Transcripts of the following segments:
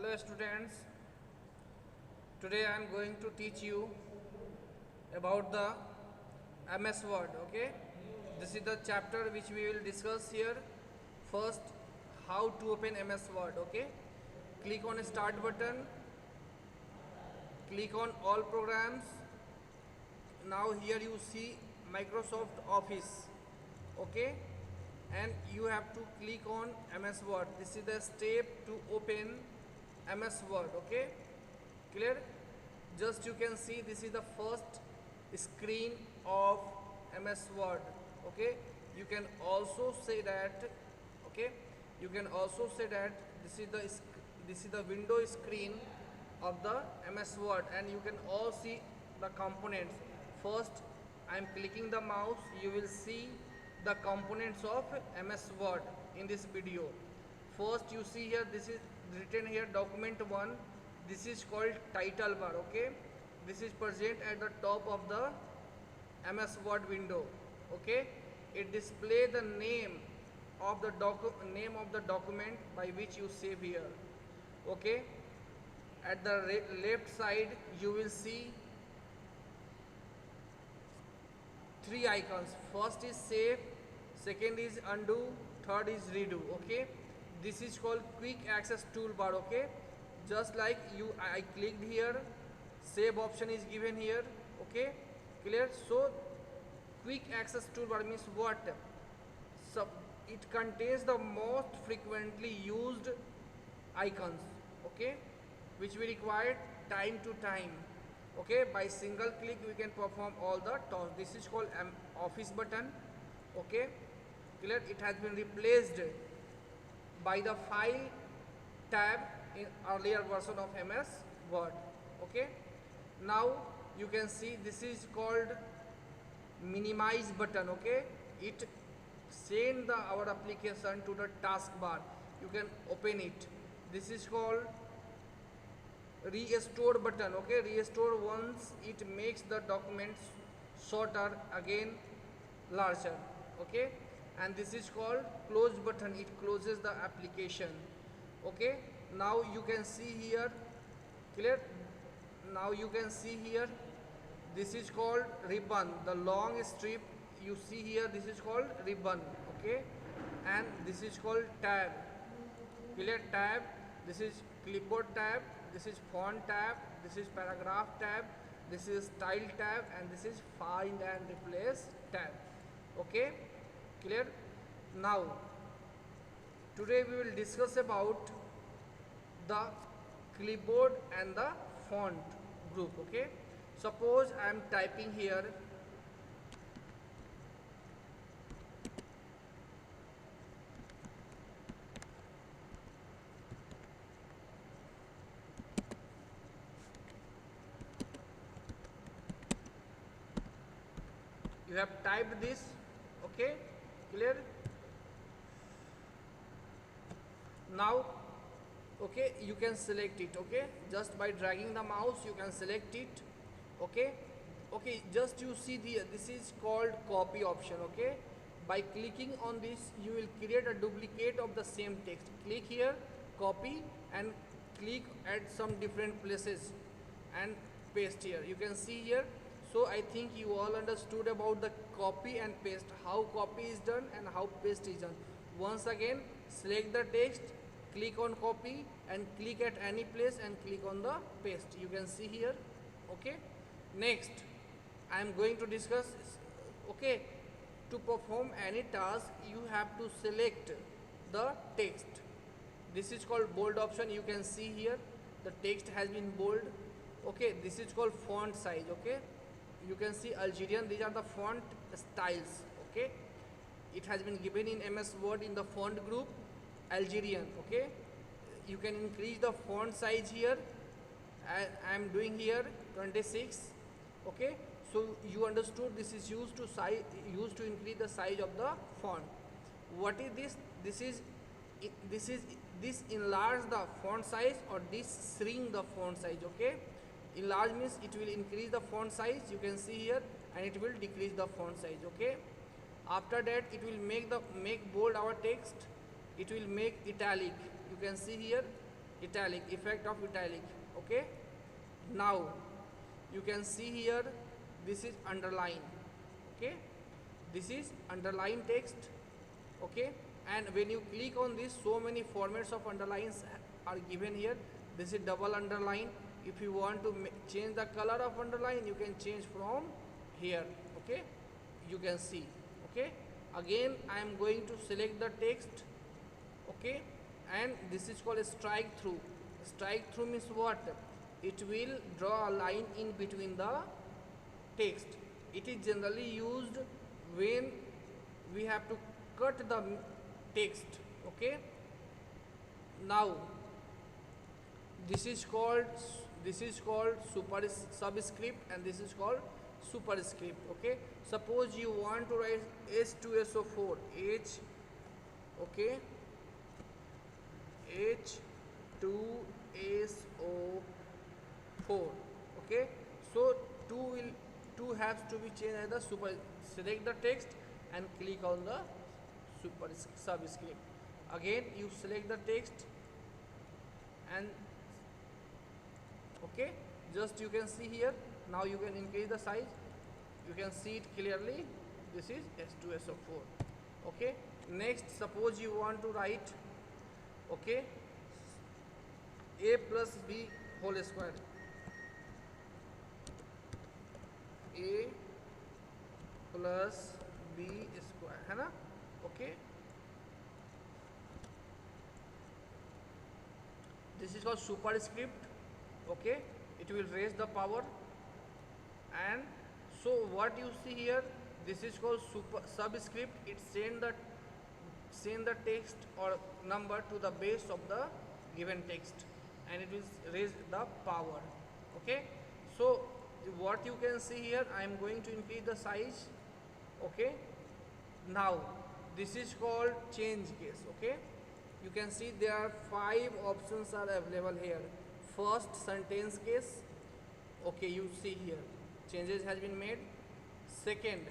Hello students, today I am going to teach you about the MS Word. Okay, this is the chapter which we will discuss here. First, how to open MS Word. Okay, click on start button, click on all programs. Now here you see Microsoft Office. Okay, and you have to click on MS Word. This is the step to open MS Word. Okay, clear? Just you can see this is the first screen of MS Word. Okay, you can also say that, okay, you can also say that this is the window screen of the MS Word, and you can all see the components. First, I am clicking the mouse, you will see the components of MS Word in this video. First, you see here, this is written here document 1. This is called title bar. Okay, this is present at the top of the MS Word window. Okay, it display the name of the document by which you save here. Okay, at the left side you will see three icons. First is save, second is undo, third is redo. Okay, this is called quick access toolbar. Okay, just like I clicked here, save option is given here. Okay, clear? So quick access toolbar means what? So it contains the most frequently used icons. Okay, which we require time to time. Okay, by single click we can perform all the tasks. This is called office button. Okay, clear? It has been replaced by the file tab in earlier version of MS Word. Okay, now you can see this is called minimize button. Okay, it send our application to the taskbar. You can open it. This is called restore button. Okay, restore once it makes the documents shorter, again larger. Okay, and this is called close button. It closes the application. Okay, now you can see here, clear? Now you can see here, this is called ribbon. The long strip you see here, this is called ribbon. Okay, and this is called tab. Clear? Tab. This is clipboard tab, this is font tab, this is paragraph tab, this is style tab, and this is find and replace tab. Okay, clear? Now today we will discuss about the clipboard and the font group. Okay, suppose I am typing here you have typed this. Okay, clear? Now, okay, you can select it. Okay, just by dragging the mouse you can select it. Okay, okay, just you see this is called copy option. Okay, by clicking on this you will create a duplicate of the same text. Click here, copy, and click at some different places and paste here. You can see here. So I think you all understood about the copy and paste, how copy is done and how paste is done. Once again, select the text, click on copy, and click at any place and click on the paste. You can see here. Okay, next I am going to discuss, okay, to perform any task you have to select the text. This is called bold option. You can see here the text has been bold. Okay, this is called font size. Okay, you can see Algerian, these are the font styles. Okay, it has been given in MS Word in the font group Algerian. Okay, you can increase the font size here. I am doing here 26. Okay, so you understood this is used to increase the size of the font. What is this? This enlarge the font size, or this shrink the font size. Okay, enlarge means it will increase the font size, you can see here, and it will decrease the font size. Okay, after that it will make bold our text, it will make italic. You can see here italic, effect of italic. Okay, now you can see here, this is underline. Okay, this is underline text. Okay, and when you click on this, so many formats of underlines are given here. This is double underline. If you want to change the color of underline, you can change from here. Okay, you can see. Okay, again I am going to select the text. Okay, and this is called a strike through. Strike through means what? It will draw a line in between the text. It is generally used when we have to cut the text. Okay, now this is called subscript, and this is called superscript. Okay, suppose you want to write H2SO4, okay, H2SO4. Okay, so 2 has to be changed as the super. Select the text and click on the subscript. Again you select the text and okay, just you can see here. Now you can increase the size. You can see it clearly. This is H2SO4. Okay, next suppose you want to write, okay, a plus b whole square, a plus b square, है ना. Okay, this is called superscript. Okay, it will raise the power. And so what you see here, this is called subscript. It send the text or number to the base of the given text, and it will raise the power. Okay, so what you can see here, I am going to increase the size. Okay, now this is called change case. Okay, you can see there are 5 options are available here. First, sentence case. Okay, you see here changes has been made. Second,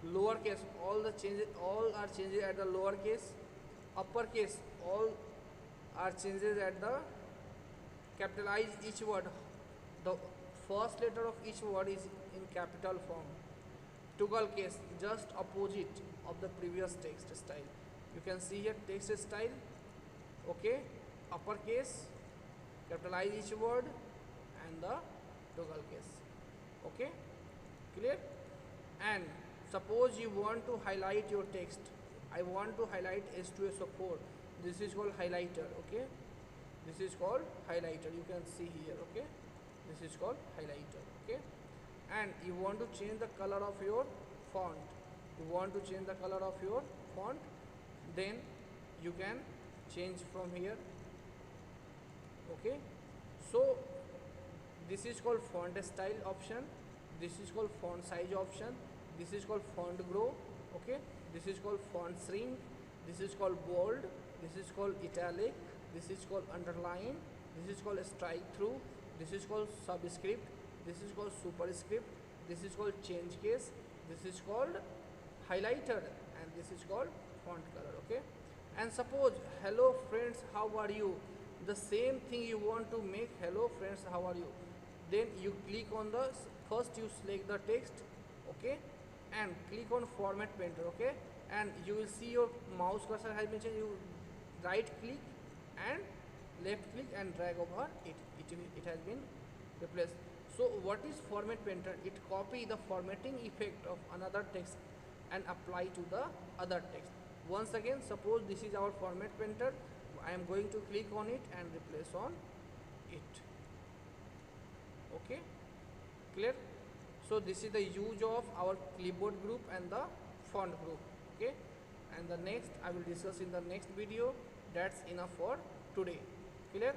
lower case, all are changes at the lower case. Upper case, all are changes at the capitalize each word. The first letter of each word is in capital form. Toggle case, just opposite of the previous text style. You can see here text style. Okay, upper case, capitalize each word, and the toggle case. Okay, clear? And suppose you want to highlight your text. I want to highlight H2SO4. This is called highlighter. Okay, this is called highlighter. You can see here. Okay, this is called highlighter. Okay, and you want to change the color of your font. Then you can change from here. Okay, so this is called font style option, this is called font size option, this is called font grow. Okay, this is called font shrink, this is called bold, this is called italic, this is called underline, this is called strike through, this is called subscript, this is called superscript, this is called change case, this is called highlighter, and this is called font color. Okay, and suppose hello friends, how are you? The same thing you want to make hello friends, how are you? Then you click on the first, you select the text. Okay, and click on format painter. Okay, and you will see your mouse cursor has been changed. You right click and left click and drag over it. It has been replaced. So what is format painter? It copy the formatting effect of another text and apply to the other text. Once again, suppose this is our format painter. I am going to click on it and replace on it. Okay, clear? So this is the use of our clipboard group and the font group. Okay, and the next I will discuss in the next video. That's enough for today. Clear?